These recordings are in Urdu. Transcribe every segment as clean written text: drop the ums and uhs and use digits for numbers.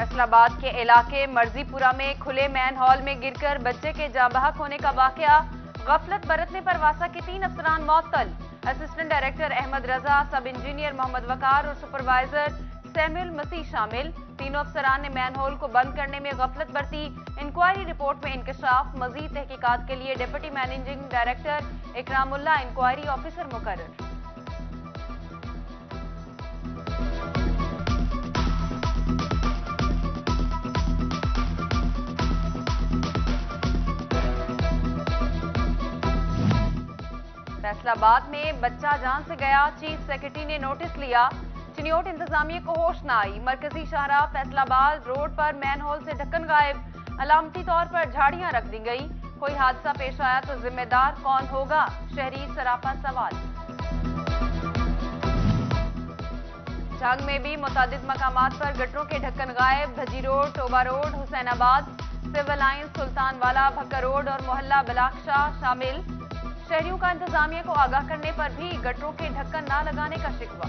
فیصل آباد کے علاقے مرضی پورہ میں کھلے مین ہال میں گر کر بچے کے جاں بحق ہونے کا واقعہ، غفلت برتنے پر واسا کے 3 افسران معطل، اسسٹنٹ ڈائریکٹر احمد رضا، سب انجینئر محمد وقار اور سپروائزر سیمول مسیح شامل۔ تینوں افسران نے مین ہول کو بند کرنے میں غفلت برتی۔ انکوائری رپورٹ میں انکشاف، مزید تحقیقات کے لیے ڈپٹی مینیجنگ ڈائریکٹر اکرام اللہ انکوائری آفیسر مقرر۔ فیصل آباد میں بچہ جان سے گیا، چیف سیکرٹری نے نوٹس لیا، چنیوٹ انتظامیہ کو ہوش نہ آئی۔ مرکزی شاہراہ فیصل آباد روڈ پر مین ہول سے ڈھکن غائب، علامتی طور پر جھاڑیاں رکھ دی گئی۔ کوئی حادثہ پیش آیا تو ذمہ دار کون ہوگا؟ شہری سراپا سوال۔ جھنگ میں بھی متعدد مقامات پر گٹروں کے ڈھکن غائب، دھجی روڈ، ٹوبا روڈ، حسین آباد، سول لائن، سلطان والا، بھکر روڈ اور محلہ بلاکشاہ شامل۔ شہریوں کا انتظامیہ کو آگاہ کرنے پر بھی گٹروں کے ڈھکن نہ لگانے کا شکوہ۔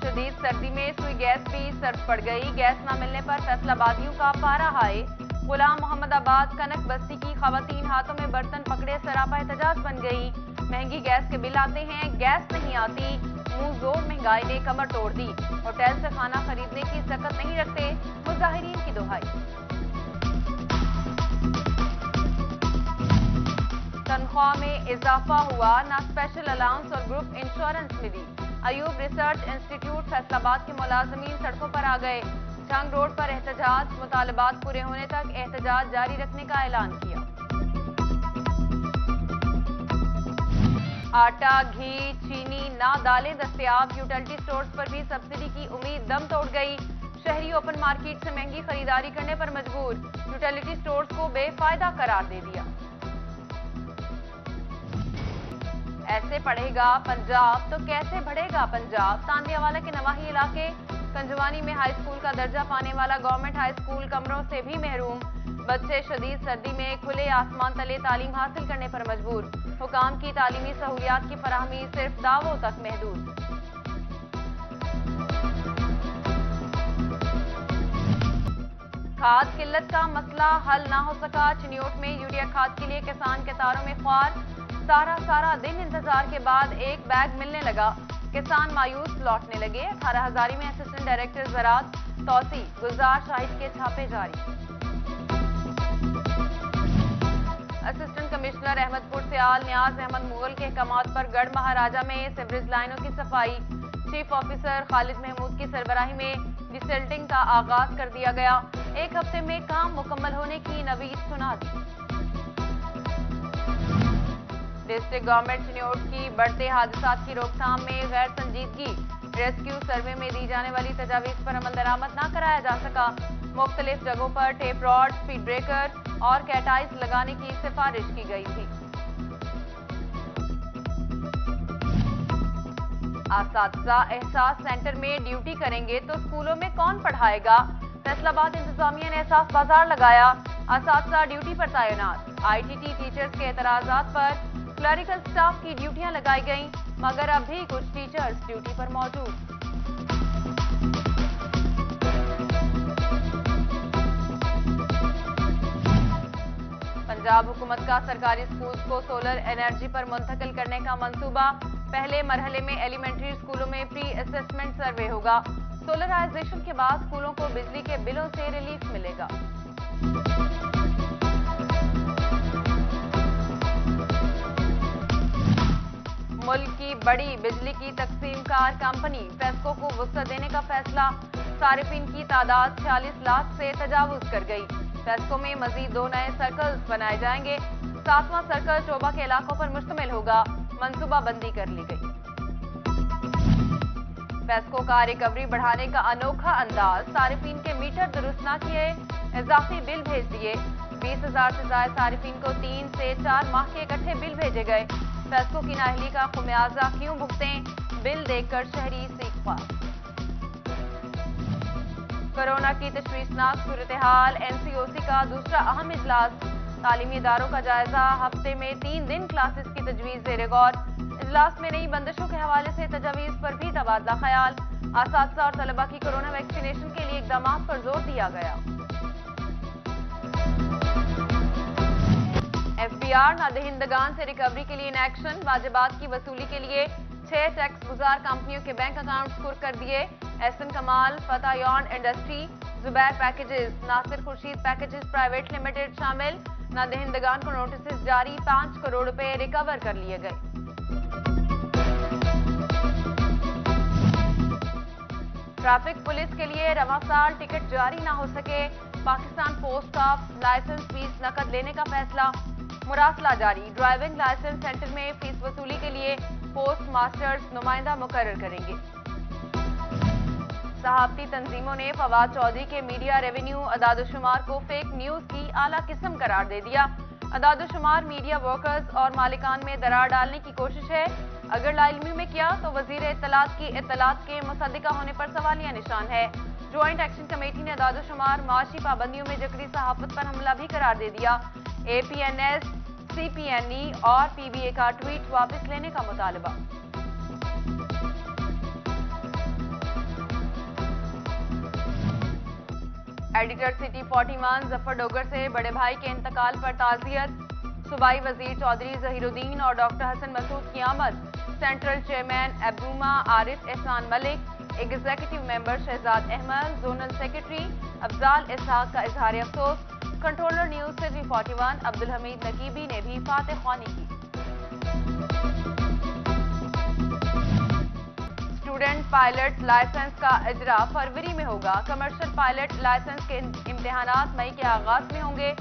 شدید سردی میں سوئی گیس بھی سرد پڑ گئی، گیس نہ ملنے پر فیصل آبادیوں کا پارا ہائے۔ غلام محمد آباد کنک بستی کی خواتین ہاتھوں میں برتن پکڑے سراپا احتجاج بن گئی۔ مہنگی گیس کے بل آتے ہیں، گیس نہیں آتی، منہ زور مہنگائی نے کمر توڑ دی۔ ہوٹل سے کھانا خریدنے کی سکت نہیں رکھتے، مظاہرین کی دہائی۔ تنخواہ میں اضافہ ہوا، نہ اسپیشل الاؤنس اور گروپ انشورنس ملی۔ ایوب ریسرچ انسٹی ٹیوٹ فیصل آباد کے ملازمین سڑکوں پر آ گئے، جھنگ روڈ پر احتجاج، مطالبات پورے ہونے تک احتجاج جاری رکھنے کا اعلان کیا۔ آٹا، گھی، چینی، نہ دالیں دستیاب، یوٹیلٹی سٹورز پر بھی سبسڈی کی امید دم توڑ گئی۔ شہری اوپن مارکیٹ سے مہنگی خریداری کرنے پر مجبور، یوٹیلٹی سٹورز کو بے فائدہ قرار دے دیا۔ ایسے پڑھے گا پنجاب تو کیسے بڑھے گا پنجاب؟ تاندیا والا کے نواحی علاقے کنجوانی میں ہائی اسکول کا درجہ پانے والا گورنمنٹ ہائی اسکول کمروں سے بھی محروم، بچے شدید سردی میں کھلے آسمان تلے تعلیم حاصل کرنے پر مجبور، حکام کی تعلیمی سہولیات کی فراہمی صرف دعووں تک محدود۔ کھاد قلت کا مسئلہ حل نہ ہو سکا، چنیوٹ میں یوریا کھاد کے لیے کسان کتاروں میں خوار، سارا دن انتظار کے بعد ایک بیگ ملنے لگا، کسان مایوس لوٹنے لگے۔ 18 ہزاری میں اسسٹنٹ ڈائریکٹر زراعت توسیع، گلزار شاہد کے چھاپے جاری۔ اسسٹنٹ کمشنر احمد پور سیال نیاز احمد مغل کے احکامات پر گڑھ مہاراجہ میں سیوریج لائنوں کی صفائی، چیف آفیسر خالد محمود کی سربراہی میں ڈیسلٹنگ کا آغاز کر دیا گیا، 1 ہفتے میں کام مکمل ہونے کی نوید سنا دی۔ ڈسٹرکٹ گورنمنٹ چنیوٹ کی بڑھتے حادثات کی روک تھام میں غیر سنجیدگی، ریسکیو سروے میں دی جانے والی تجاویز پر عمل درآمد نہ کرایا جا سکا، مختلف جگہوں پر ٹیپ راڈ، سپیڈ بریکر اور کیٹائز لگانے کی سفارش کی گئی تھی۔ اساتذہ احساس سینٹر میں ڈیوٹی کریں گے تو اسکولوں میں کون پڑھائے گا؟ فیصل آباد انتظامیہ نے احساس بازار لگایا، اساتذہ ڈیوٹی پر تعینات، آئی ٹی ٹی ٹیچرز کے اعتراضات پر کلریکل سٹاف کی ڈیوٹیاں لگائی گئیں، مگر اب بھی کچھ ٹیچرز ڈیوٹی پر موجود۔ پنجاب حکومت کا سرکاری اسکولز کو سولر انرجی پر منتقل کرنے کا منصوبہ، پہلے مرحلے میں ایلیمنٹری اسکولوں میں پری اسسمنٹ سروے ہوگا، سولرائزیشن کے بعد اسکولوں کو بجلی کے بلوں سے ریلیف ملے گا۔ ملک کی بڑی بجلی کی تقسیم کار کمپنی پیسکو کو وسعت دینے کا فیصلہ، صارفین کی تعداد 46 لاکھ سے تجاوز کر گئی، پیسکو میں مزید 2 نئے سرکلز بنائے جائیں گے، 7واں سرکل ٹوبا کے علاقوں پر مشتمل ہوگا، منصوبہ بندی کر لی گئی۔ پیسکو کا ریکوری بڑھانے کا انوکھا انداز، صارفین کے میٹر درست نہ کیے، اضافی بل بھیج دیے، 20,000 سے زائد صارفین کو 3 سے 4 ماہ کے اکٹھے بل بھیجے گئے، پیسکو کی نااہلی کا خمیازہ کیوں بھگتیں؟ بل دیکھ کر شہری سیکھ پا۔ کورونا کی تشویشناک صورتحال، این سی او سی کا دوسرا اہم اجلاس، تعلیمی اداروں کا جائزہ، ہفتے میں 3 دن کلاسز کی تجویز زیر غور، اجلاس میں نئی بندشوں کے حوالے سے تجاویز پر بھی تبادلہ خیال، اساتذہ اور طلبہ کی کورونا ویکسینیشن کے لیے اقدامات پر زور دیا گیا۔ ایف بی آر نادہندگان سے ریکوری کے لیے ان ایکشن، واجبات کی وصولی کے لیے 6 ٹیکس گزار کمپنیوں کے بینک اکاؤنٹس کر دیے۔ احسن کمال، فتح یارن انڈسٹری، زبیر پیکیجز، ناصر خورشید پیکیجز پرائیویٹ لمیٹڈ شامل، نادہندگان کو نوٹسز جاری، 5 کروڑ روپے ریکور کر لیے گئے۔ ٹریفک پولیس کے لیے رواں سال ٹکٹ جاری نہ ہو سکے، پاکستان پوسٹ کا لائسنس فیس نقد لینے کا فیصلہ، مراسلہ جاری، ڈرائیونگ لائسنس سینٹر میں فیس وصولی کے لیے پوسٹ ماسٹرز نمائندہ مقرر کریں گے۔ صحافتی تنظیموں نے فواد چودھری کے میڈیا ریونیو اعداد و شمار کو فیک نیوز کی اعلیٰ قسم قرار دے دیا۔ اعداد و شمار میڈیا ورکرز اور مالکان میں درار ڈالنے کی کوشش ہے، اگر لا علمی میں کیا تو وزیر اطلاعات کی اطلاعات کے مصدقہ ہونے پر سوالیہ نشان ہے۔ جوائنٹ ایکشن کمیٹی نے اعداد و شمار معاشی پابندیوں میں جکڑی صحافت پر حملہ بھی قرار دے دیا۔ اے پی این ایس، سی پی این ای اور پی بی اے کا ٹویٹ واپس لینے کا مطالبہ۔ ایڈیٹر سٹی 41 ظفر ڈوگر سے بڑے بھائی کے انتقال پر تعزیت، صوبائی وزیر چودھری ظہیر الدین اور ڈاکٹر حسن مسعود کی آمد، سینٹرل چیئرمین ابروما Arif Ehsan Malik, executive member Shehzad Ahmed, zonal secretary Afzal Ishaq کا اظہار افسوس، controller news city 41 Abdul Hamid Naqibi نے بھی فاتح خوانی کی۔ اسٹوڈنٹ پائلٹ لائسنس کا اجرا فروری میں ہوگا، کمرشل پائلٹ لائسنس کے امتحانات مئی کے آغاز میں ہوں گے۔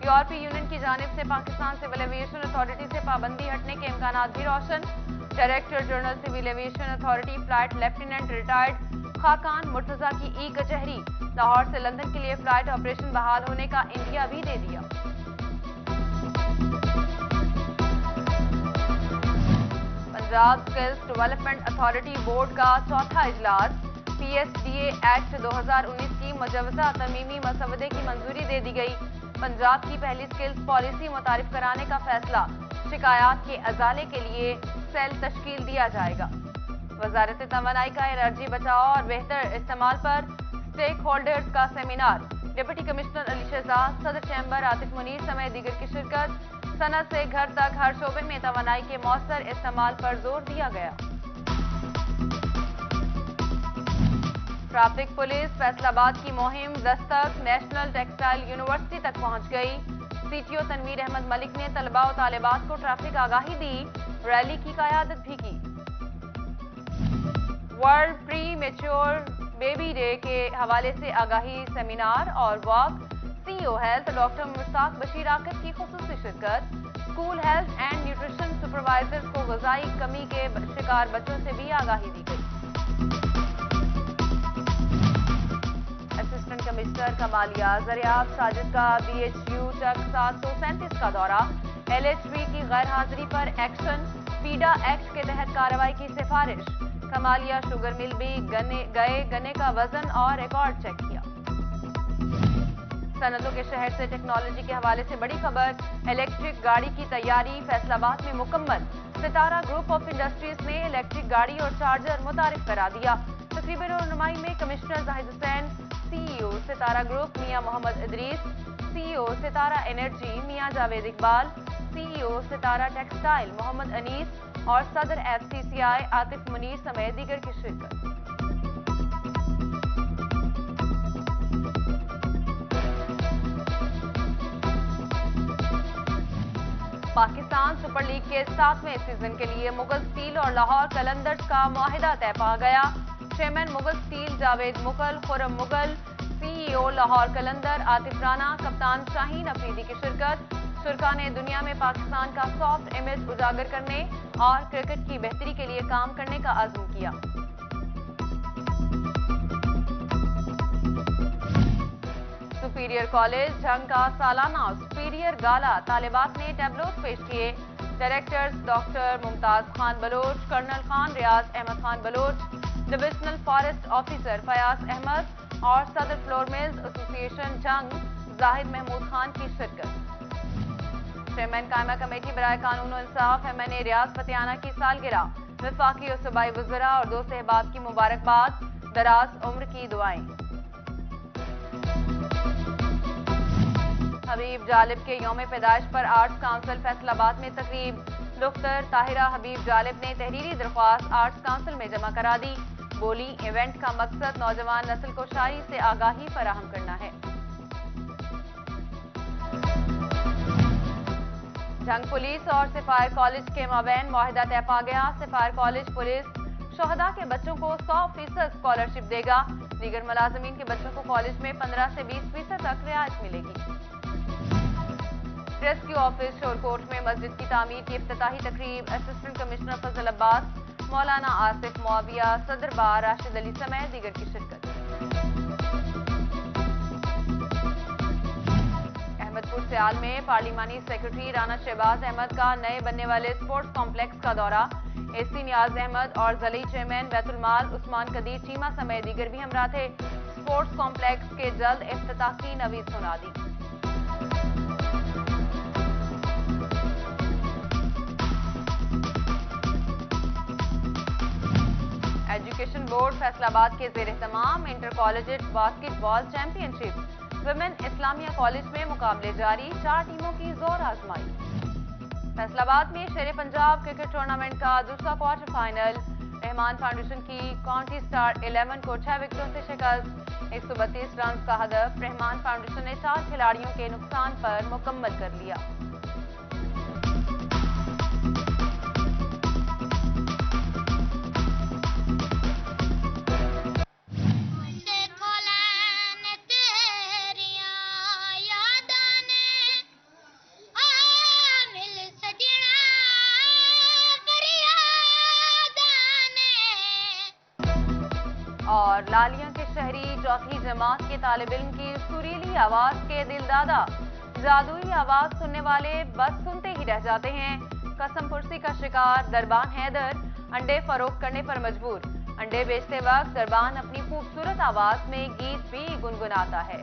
یورپی یونین کی جانب سے پاکستان سول ایویشن اتھارٹی سے پابندی ہٹنے کے امکانات بھی روشن۔ Director general civil aviation authority flight lieutenant retired Khaqan Murtaza کی ای کچہری، لاہور سے لندن کے لیے فلائٹ آپریشن بحال ہونے کا انڈیا بھی دے دیا۔ Punjab skills development authority board کا چوتھا اجلاس، P S D a act 2019 کی مجوزہ ترمیمی مسودے کی منظوری دے دی گئی۔ پنجاب کی پہلی اسکلز پالیسی متعارف کرانے کا فیصلہ، شکایات کے ازالے کے لیے سیل تشکیل دیا جائے گا۔ وزارت توانائی کا انرجی بچاؤ اور بہتر استعمال پر اسٹیک ہولڈرز کا سیمینار، ڈپٹی کمشنر علی شہزاد، صدر چیمبر عاطف منیر سمیت دیگر کی شرکت۔ صنعت سے گھر تک ہر شعبے میں توانائی کے مؤثر استعمال پر زور دیا گیا۔ ٹریفک پولیس فیصل آباد کی مہم دستک نیشنل ٹیکسٹائل یونیورسٹی تک پہنچ گئی۔ C T O Tanveer Ahmed Malik نے طلباء و طالبات کو ٹریفک آگاہی دی، ریلی کی قیادت بھی کی۔ ورلڈ پری میچور بیبی ڈے کے حوالے سے آگاہی سیمینار اور واک، سی او ہیلتھ ڈاکٹر مشتاق بشیر آکر کی خصوصی شرکت۔ School health and nutrition supervisors کو غذائی کمی کے شکار بچوں سے بھی آگاہی دی گئی۔ اسسٹنٹ کمشنر کمالیہ زریاب ساجد کا بی ایچ یو چک 737 کا دورہ، ایل ایچ وی کی غیر حاضری پر ایکشن، فیڈا ایکٹ کے تحت کارروائی کی سفارش۔ کمالیہ شوگر مل بھی گئے، گنے کا وزن اور ریکارڈ چیک کیا۔ صنعتوں کے شہر سے ٹیکنالوجی کے حوالے سے بڑی خبر، الیکٹرک گاڑی کی تیاری فیصل آباد میں مکمل، ستارہ گروپ آف انڈسٹریز نے الیکٹرک گاڑی اور چارجر متعارف کرا دیا۔ تقریب رونمائی میں کمشنر زاہد حسین، سی ای او ستارہ گروپ میاں محمد ادریس، سی ای او ستارہ انرجی میاں جاوید اقبال، سی ای او ستارہ ٹیکسٹائل محمد انیس اور صدر ایف سی سی آئی عاطف منیر سمیت دیگر کی شرکت۔ پاکستان سپر لیگ کے 7ویں سیزن کے لیے مغل اسٹیل اور لاہور قلندرز کا معاہدہ طے پا گیا۔ چیئرمین مغل اسٹیل جاوید مغل، خرم مغل، سی ای او لاہور قلندر عاطف رانا، کپتان شاہین افریدی کی شرکت۔ شرکا نے دنیا میں پاکستان کا سافٹ امیج اجاگر کرنے اور کرکٹ کی بہتری کے لیے کام کرنے کا عزم کیا۔ سپیریئر کالج جھنگ کا سالانہ سپیریئر گالا، طالبات نے ٹیبلوز پیش کیے۔ Directors doctor Mumtaz Khan Baloch, colonel Khan Riaz Ahmed Khan Baloch, divisional forest officer Fayyaz Ahmed اور صدر فلور ملز ایسوسی ایشن جنگ زاہد محمود خان کی شرکت۔ چیئرمین قائمہ کمیٹی برائے قانون و انصاف MNA ریاض فتیانہ کی سالگرہ، وفاقی اور صوبائی وزراء اور دوست احباب کی مبارکباد، دراز عمر کی دعائیں۔ حبیب جالب کے یوم پیدائش پر آرٹس کونسل فیصل آباد میں تقریب، دختر طاہرہ حبیب جالب نے تحریری درخواست آرٹس کونسل میں جمع کرا دی، بولی ایونٹ کا مقصد نوجوان نسل کو شاعری سے آگاہی فراہم کرنا ہے۔ جنگ پولیس اور سفائر کالج کے مابین معاہدہ طے پا گیا، سفائر کالج پولیس شہداء کے بچوں کو 100% اسکالرشپ دے گا، دیگر ملازمین کے بچوں کو کالج میں 15 سے 20% تک رعایت ملے گی۔ ریسکیو آفس شورکوٹ میں مسجد کی تعمیر کی افتتاحی تقریب، اسسٹنٹ کمشنر فضل عباس، مولانا آصف معاویہ، صدر بار راشد علی سمیت دیگر کی شرکت۔ احمدپور سیال میں پارلیمانی سیکرٹری رانا شہباز احمد کا نئے بننے والے اسپورٹس کمپلیکس کا دورہ، AC نیاز احمد اور ضلعی چیئرمین بیت المال عثمان قدیر چیمہ سمیت دیگر بھی ہمراہ تھے، اسپورٹس کمپلیکس کے جلد افتتاح کی نوید سنا دی۔ ایجوکیشن بورڈ فیصل آباد کے زیر اہتمام انٹر کالجیٹ باسکٹ بال چیمپئن شپ، ویمن اسلامیہ کالج میں مقابلے جاری، 4 ٹیموں کی زور آزمائی۔ فیصل آباد میں شیر پنجاب کرکٹ ٹورنامنٹ کا دوسرا کوارٹر فائنل، رحمان فاؤنڈیشن کی کاؤنٹی سٹار 11 کو 6 وکٹوں سے شکست، 132 رنز کا ہدف رحمان فاؤنڈیشن نے 4 کھلاڑیوں کے نقصان پر مکمل کر لیا۔ اور لالیاں کے شہری چوتھی جماعت کے طالب علم کی سریلی آواز کے دل دادا، جادوئی آواز سننے والے بس سنتے ہی رہ جاتے ہیں، قسم پرسی کا شکار دربان حیدر انڈے فروخت کرنے پر مجبور، انڈے بیچتے وقت دربان اپنی خوبصورت آواز میں گیت بھی گنگناتا ہے۔